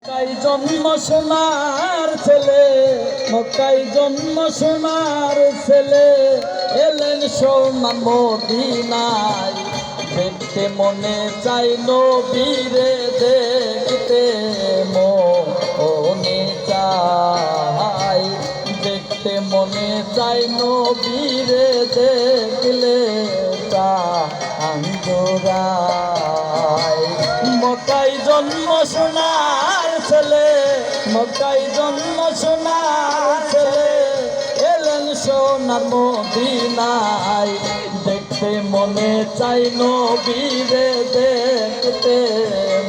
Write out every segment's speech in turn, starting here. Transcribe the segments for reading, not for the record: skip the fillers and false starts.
মক্কায় জন্ম সোনার ছেলে, মক্কায় জন্ম সোনার ছেলে, এলেন সোনার মদিনায়। দেখতে মনে চাই নবীরে, দেখতে মনে চাই, দেখতে মনে চাই নবীরে, দেখলে আঙ্গুরায়। মক্কায় জন্ম সোনার ছেলে, মক্কায় জন্ম সোনার ছেলে, এলেন সোনার মদিনায়। দেখতে মনে চাই নবীরে, দেখতে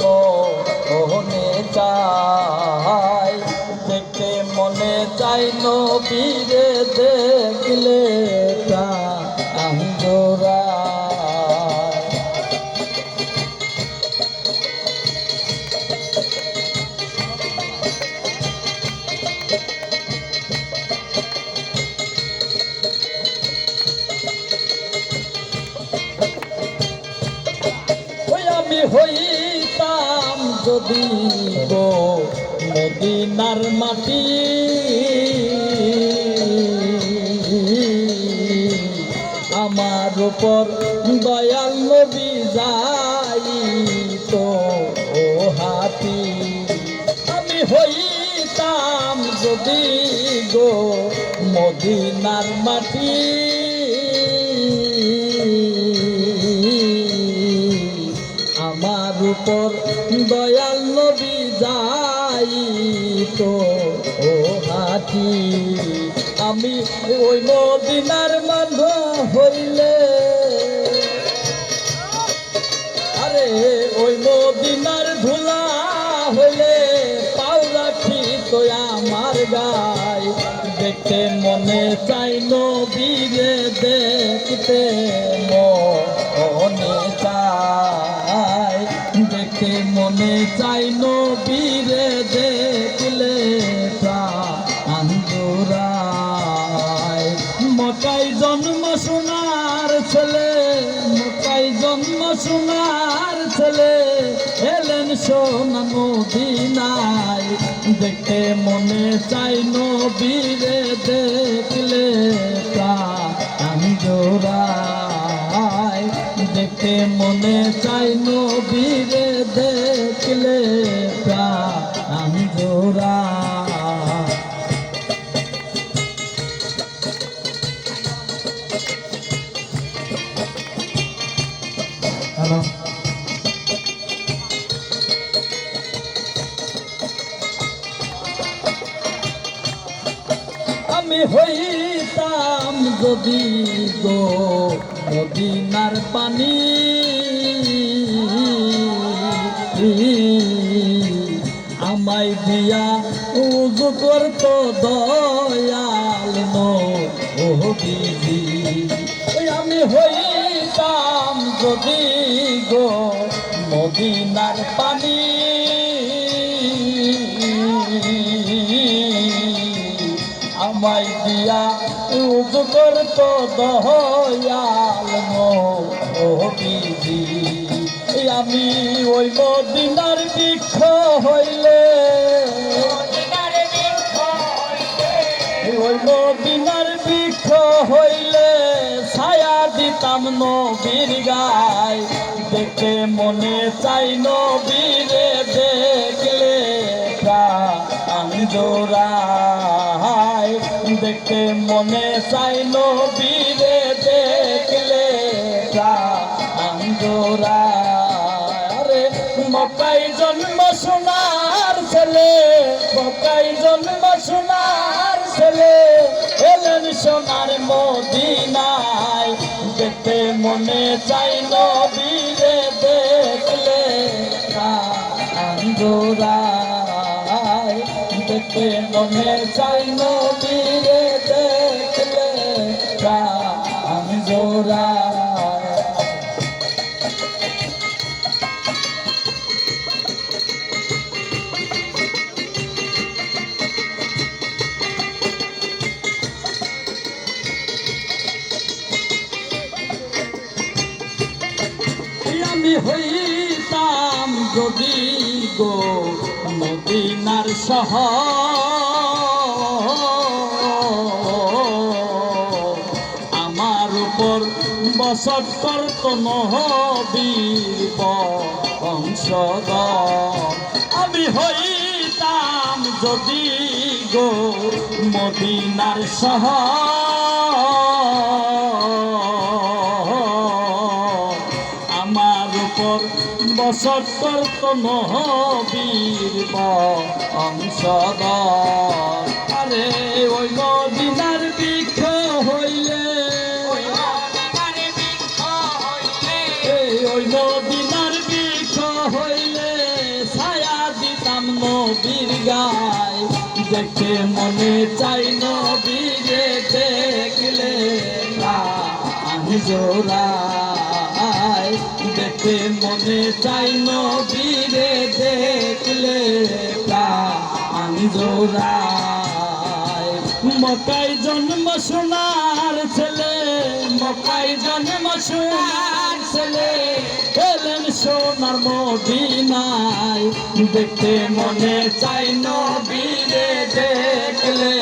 মনে চাই, দেখতে মনে চাই নবীরে, দেখলে আঙ্গুরা। আমি হইতাম যদি গো মদিনার মাটি, আমার উপর দয়াল নবী যাইতো হাতি। আমি হইতাম যদি গো মদিনার মাটি, আমার উপর দয়াল নবী যাইতো হাতি। আমি ওই মদিনার মানুষ হইলে, আরে ওই মদিনার ধুলা হইলে পাও রাখি তো আমার গায়। দেখতে মনে চাই নবীরে, দেখতে মনে চাই, দেখতে মনে চাই নবীরে, দেখলে আঙ্গুরায়। মক্কায় জন্ম সোনার ছেলে, মক্কায় জন্ম সোনার ছেলে, এলেন সোনার মদিনায়। দেখতে মনে চাই নবীরে, দেখলে আঙ্গুরায়। দেখতে মনে চাই নবীরে, দেখলে আঙ্গুরায়। হ্যালো, আমি হইতাম যদি গো মদিনার পানি, আমায় দিয়া উযু করতো দয়াল নবী। আমি হইতাম যদি গো মদিনার পানি, আমায় দিয়া উযু করতো দয়াল নবী। আমি ওই মদিনার বৃক্ষ হইলে, ওই মদিনার বৃক্ষ হইলে ছায়া দিতাম নবীর গায়। দেখতে মনে চাই নবীরে, দেখলে আঙ্গুরায়। দেখতে মনে চাই নবীরে, দেখলে আঙ্গুরায়। আরে মক্কায় জন্ম সোনার ছেলে, মক্কায় জন্ম সোনার ছেলে, এলেন সোনার মদিনায়। দেখতে মনে চাই নবীরে, দেখলে আঙ্গুরায়। দেখতে মনে চাই নবীরে, দেখলে আঙ্গুরায়। আমি হইতাম যদি গো মদিনার শহর আমার উপর বসত করত নবীর বংশধর আমি হইতাম যদি গো মদিনার শহর আমার উপর বসত করত নবীর বংশধর আরে ওই মদিনার বৃক্ষ হইলে ওই মদিনার বৃক্ষ হইলে ছায়া দিতাম নবীর গায় দেখে মনে চাই নবীরে দেখলে আমি জোড়ায় দেখে মনে চাই নবীরে দেখলে আমি জোড়ায় মক্কায় জন্ম সোনার ছেলে মক্কায় জন্ম সোনার ছেলে এলেন সোনার মদিনায় দেখতে মনে চাই নবীরে দেখলে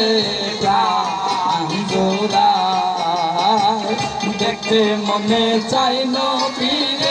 আমি জোড়ায় দেখতে মনে চাই নবীরে